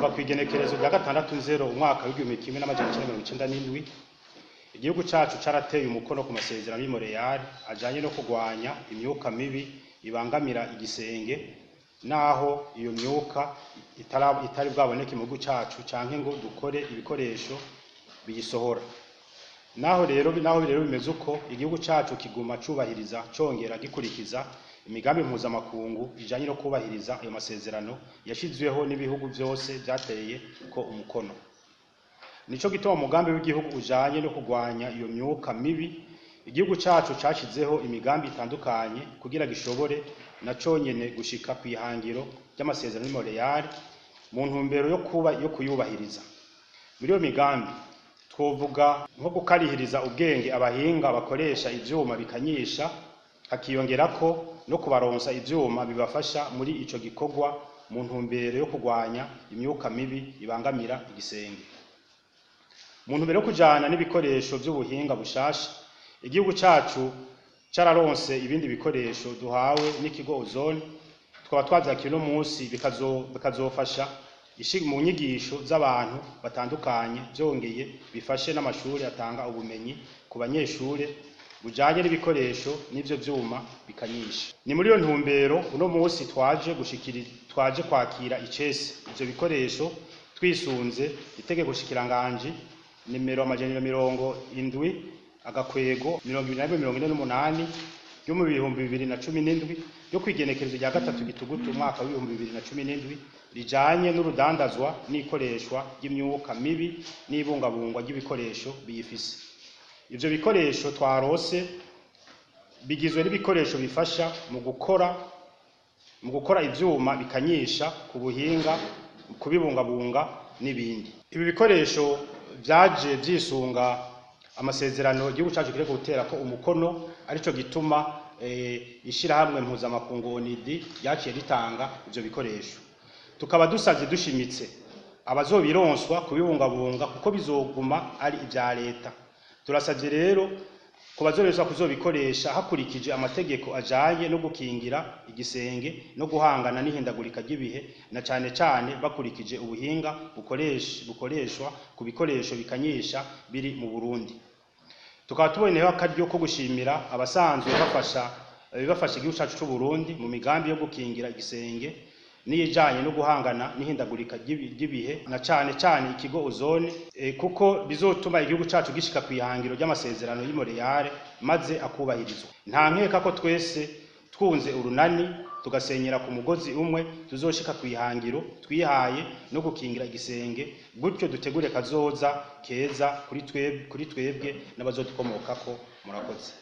kuva ku igenekerezo rya 6/0 umwaka w'1997 igihugu cacu carateye umukono ku masezerano y'i Montreal ajanye no kugwanya imyuka mibi ibangamira igisenge, naho iyo myuka itari bwaboneke mu gihugu cacu canke ngo dukore ibikoresho biyisohora. Naho rero bimeze uko, igihugu cacu kiguma cubahiriza congera gikurikiza imigambi mpuzamakungu ijanye no kubahiriza ayo masezerano yashizweho n'ibihugu vyose vyateye ko umukono. Nico gituma umugambi w'igihugu ujanye no kugwanya iyo myuka mibi, igihugu cacu cashizeho imigambi itandukanye kugira gishobore na conyene gushika kw'ihangiro ry'amasezerano y'i Montreal mu ntumbero yo kuyubahiriza. Muri iyo migambi twovuga nko gukarihiriza ubwenge abahinga bakoresha ivyuma bikanyisha, hakiyongerako no kubaronsa ivyuma bibafasha muri ico gikorwa mu ntumbero yo kugwanya imyuka mibi ibangamira igisenge. Mu ntumbero yo kujana n'ibikoresho vy'ubuhinga bushasha, igihugu cacu cararonse ibindi bikoresho duhawe n'ikigo Ozone, twaba twavyakira uno musi bikazofasha mu nyigisho z'abantu batandukanye, vyongeye bifashe n'amashuri atanga ubumenyi ku banyeshure bujanye n'ibikoresho n'ivyo vyuma bikanyisha. Ni muri iyo ntumbero uno musi twaje kwakira icese ivyo bikoresho twisunze itegeko shikiranganji nimero 770/2048 yo mu 2017 yo kwigenekerezo rya 3 Gitugutu umwaka wa 2017 rijanye n'urudandazwa n'ikoreshwa ry'imyuka mibi n'ibungabungwa ry'ibikoresho biyifise. Ivyo bikoresho twarose bigizwe n'ibikoresho bifasha mu gukora ivyuma bikanyisha ku buhinga, kubibungabunga n'ibindi. Ibi bikoresho vyaje vyisunga amasezerano igihugu cacu kireko gutera ko umukono, arico gituma ishirahamwe mpuzamakungu ONID ryaciye ritanga ivyo bikoresho. Tukaba dusavye dushimitse abazobironswa kubibungabunga kuko bizoguma ari ivya leta. Turasavye rero ko bazobesha kuzobikoresha hakurikije amategeko ajanye no gukingira igisenge no guhangana n'ihindagurika ry'ibihe, na cane cane bakurikije ubuhinga bukoreshwa ku bikoresho bikanyisha biri mu Burundi. Tukaba tuboneyeho akaryo ko gushimira abasanzwe bafasha igihugu cacu c'u Burundi mu migambi yo gukingira igisenge n'ijanye no guhangana n'ihindagurika ry'ibihe, na cane cane ikigo Ozone, kuko bizotuma igihugu cacu gishika kw'ihangiro ry'amasezerano y'i Montreal maze akubahirizwa. Nta nkeka ko twese twunze urunani tugasenyera ku mugozi umwe tuzoshika kw'ihangiro twihaye no gukingira igisenge, gutyo dutegure kazoza keza kuri twebwe n'abazodukomokako. Murakoze.